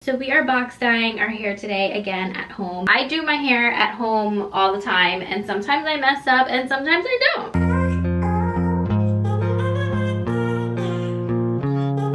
So we are box dyeing our hair today again at home. I do my hair at home all the time, and sometimes I mess up and sometimes I don't.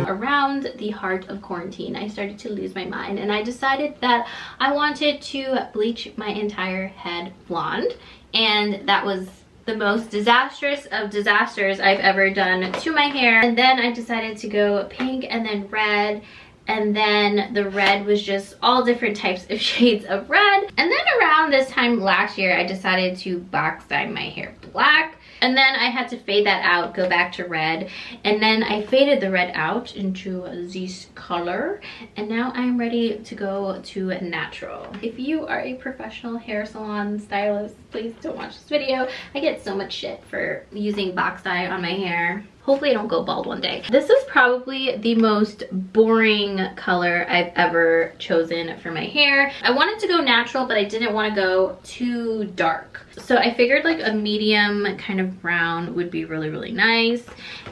Around the heart of quarantine, I started to lose my mind and I decided that I wanted to bleach my entire head blonde, and that was the most disastrous of disasters I've ever done to my hair. And then I decided to go pink and then red, and then the red was just all different types of shades of red. And then around this time last year, I decided to box dye my hair black. And then I had to fade that out, go back to red. And then I faded the red out into this color. And now I'm ready to go to natural. If you are a professional hair salon stylist, please don't watch this video. I get so much shit for using box dye on my hair. Hopefully I don't go bald one day. This is probably the most boring color I've ever chosen for my hair. I wanted to go natural, but I didn't want to go too dark. So I figured like a medium kind of brown would be really, really nice.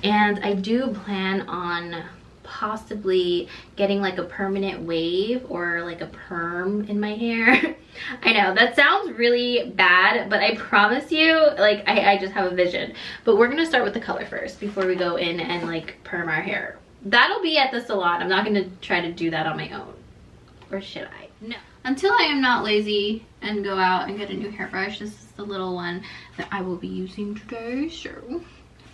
And I do plan on possibly getting like a permanent wave or like a perm in my hair. I know that sounds really bad, but I promise you, like I just have a vision. But we're gonna start with the color first before we go in and like perm our hair. That'll be at the salon. I'm not gonna try to do that on my own. Or should I? No. Until I am not lazy and go out and get a new hairbrush. This is the little one that I will be using today. So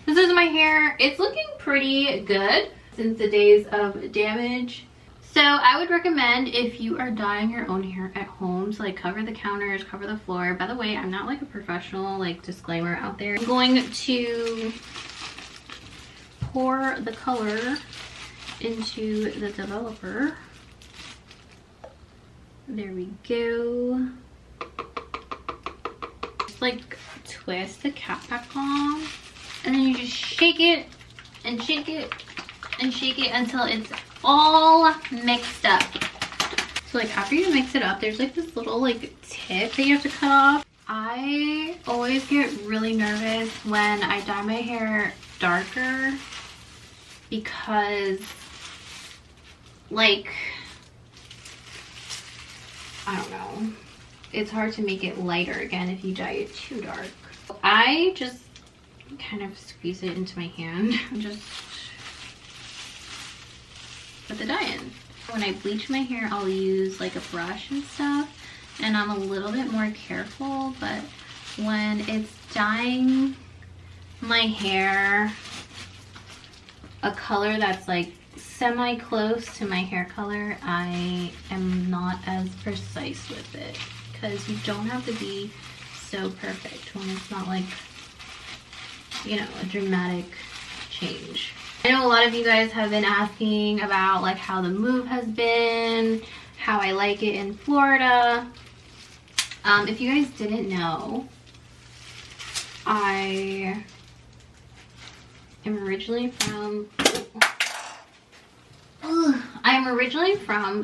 this is my hair. It's looking pretty good since the days of damage. So I would recommend, if you are dyeing your own hair at home, to like cover the counters, cover the floor. By the way, I'm not like a professional, like disclaimer out there. I'm going to pour the color into the developer. There we go. Just like twist the cap back on, and then you just shake it and shake it and shake it until it's all mixed up. So like after you mix it up, there's like this little like tip that you have to cut off. I always get really nervous when I dye my hair darker because like, I don't know, it's hard to make it lighter again if you dye it too dark. I just kind of squeeze it into my hand. Just put the dye in. When I bleach my hair, I'll use like a brush and stuff, and I'm a little bit more careful, but when it's dyeing my hair a color that's like semi-close to my hair color, I am not as precise with it, because you don't have to be so perfect when it's not like, you know, a dramatic change. I know a lot of you guys have been asking about like how the move has been, how I like it in Florida. If you guys didn't know, I am originally from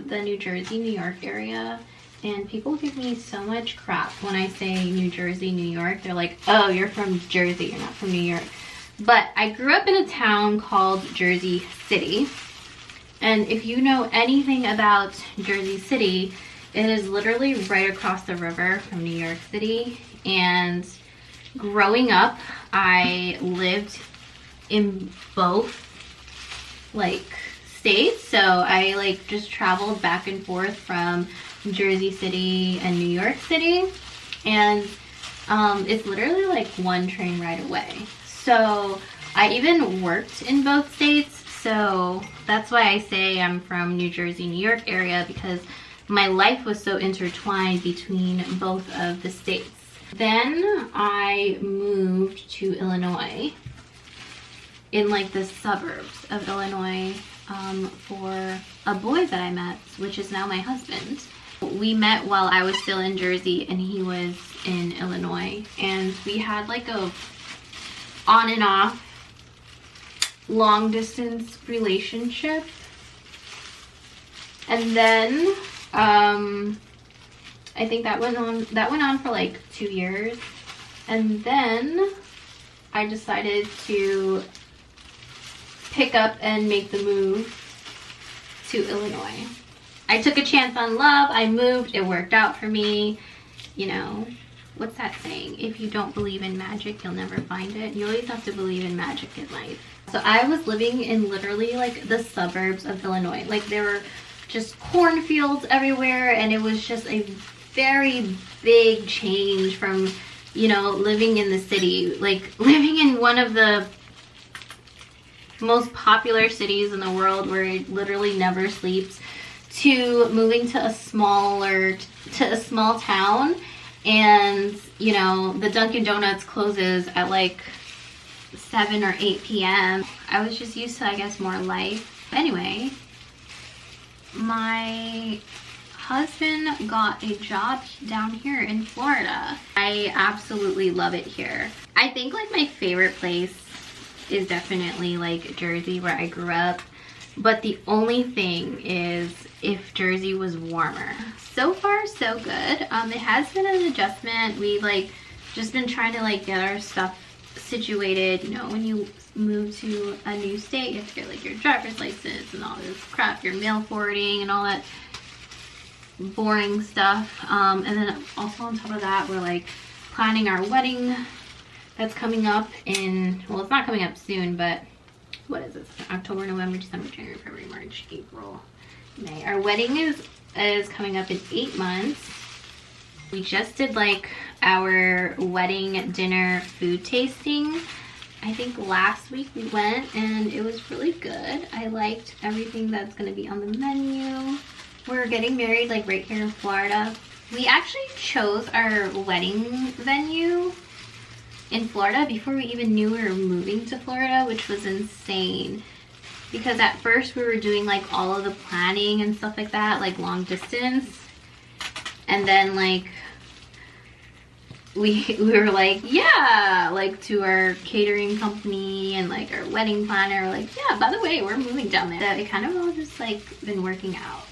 the New Jersey, New York area, and people give me so much crap when I say New Jersey, New York. They're like, oh, you're from Jersey, you're not from New York. But I grew up in a town called Jersey City. And if you know anything about Jersey City, it is literally right across the river from New York City. And growing up, I lived in both like states. So I like just traveled back and forth from Jersey City and New York City. And it's literally like one train ride away. So I even worked in both states, so that's why I say I'm from New Jersey, New York area, because my life was so intertwined between both of the states. Then I moved to Illinois, in like the suburbs of Illinois, for a boy that I met, which is now my husband. We met while I was still in Jersey and he was in Illinois, and we had like a on and off long distance relationship. And then I think that went on for like 2 years, and then I decided to pick up and make the move to Illinois. I took a chance on love. I moved. It worked out for me. You know, what's that saying? If you don't believe in magic, you'll never find it. You always have to believe in magic in life. So I was living in literally like the suburbs of Illinois. Like there were just cornfields everywhere, and it was just a very big change from, you know, living in the city. Like living in one of the most popular cities in the world where it literally never sleeps, to moving to a small town, and you know, the Dunkin' Donuts closes at like 7 or 8 p.m. I was just used to, I guess, more life. Anyway, my husband got a job down here in Florida. I absolutely love it here. I think like my favorite place is definitely like Jersey, where I grew up. But the only thing is if Jersey was warmer. So far, so good. It has been an adjustment. We've like just been trying to like get our stuff situated. You know, when you move to a new state, you have to get like your driver's license and all this crap, your mail forwarding and all that boring stuff. And then also on top of that, we're like planning our wedding that's coming up in, well, it's not coming up soon, but what is this? October, November, December, January, February, March, April, May. Our wedding is coming up in 8 months. We just did like our wedding dinner food tasting. I think last week we went and it was really good. I liked everything that's gonna be on the menu. We're getting married like right here in Florida. We actually chose our wedding venue in Florida before we even knew we were moving to Florida, which was insane. Because at first we were doing like all of the planning and stuff like that, like long distance. And then like we were like, yeah, like to our catering company and like our wedding planner, like, yeah, by the way, we're moving down there. So it kind of all just like been working out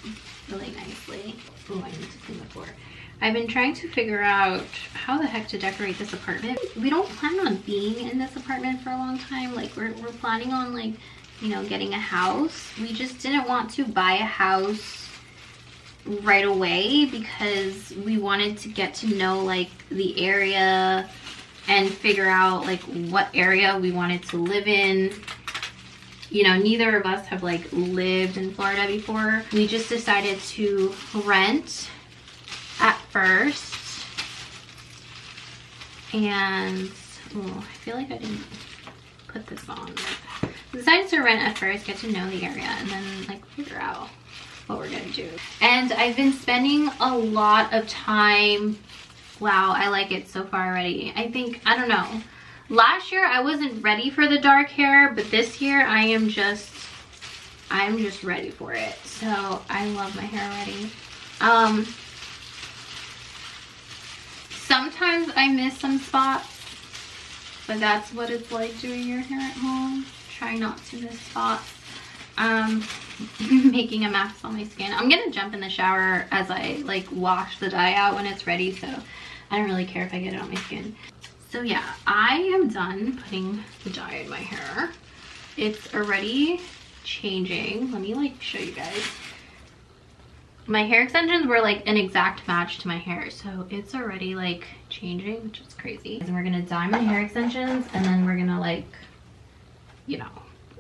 really nicely. Oh, I need to clean the floor. I've been trying to figure out how the heck to decorate this apartment. We don't plan on being in this apartment for a long time. Like we're planning on like, you know, getting a house. We just didn't want to buy a house right away because we wanted to get to know like the area and figure out like what area we wanted to live in. You know, neither of us have like lived in Florida before. We just decided to rent at first, and oh, I feel like I didn't put this on. We decided to rent at first, get to know the area, and then like figure out what we're gonna do. And I've been spending a lot of time. Wow, I like it so far already. I think, I don't know, last year I wasn't ready for the dark hair, but this year I'm just ready for it. So I love my hair already. Sometimes I miss some spots, but that's what it's like doing your hair at home. Try not to miss spots. Making a mess on my skin. I'm gonna jump in the shower as I like wash the dye out when it's ready, so I don't really care if I get it on my skin. So yeah, I am done putting the dye in my hair. It's already changing. Let me like show you guys. My hair extensions were like an exact match to my hair, so it's already like changing, which is crazy. And we're gonna dye my hair extensions, and then we're gonna like, you know,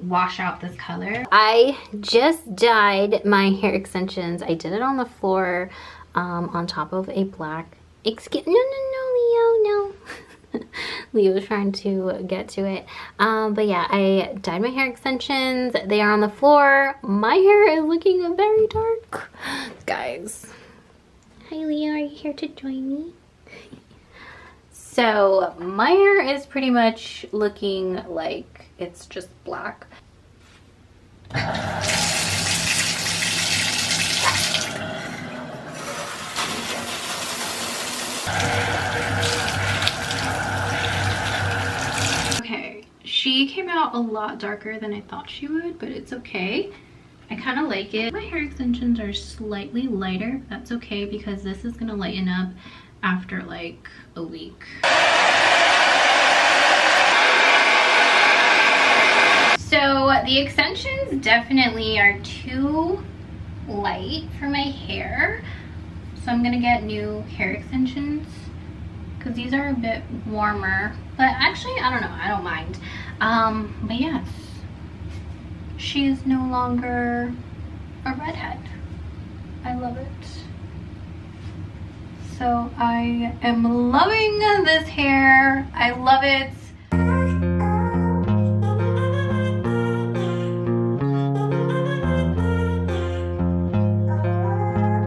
wash out this color. I just dyed my hair extensions. I did it on the floor, on top of a black, excuse, no, Leo, no. Leo was trying to get to it. But yeah, I dyed my hair extensions. They are on the floor. My hair is looking very dark. Guys. Hi Leo, are you here to join me? So my hair is pretty much looking like it's just black. She came out a lot darker than I thought she would, but it's okay. I kind of like it. My hair extensions are slightly lighter. That's okay because this is gonna lighten up after like a week. So the extensions definitely are too light for my hair. So I'm gonna get new hair extensions because these are a bit warmer. But actually, I don't know, I don't mind. But yes, she is no longer a redhead. I love it. So I am loving this hair. I love it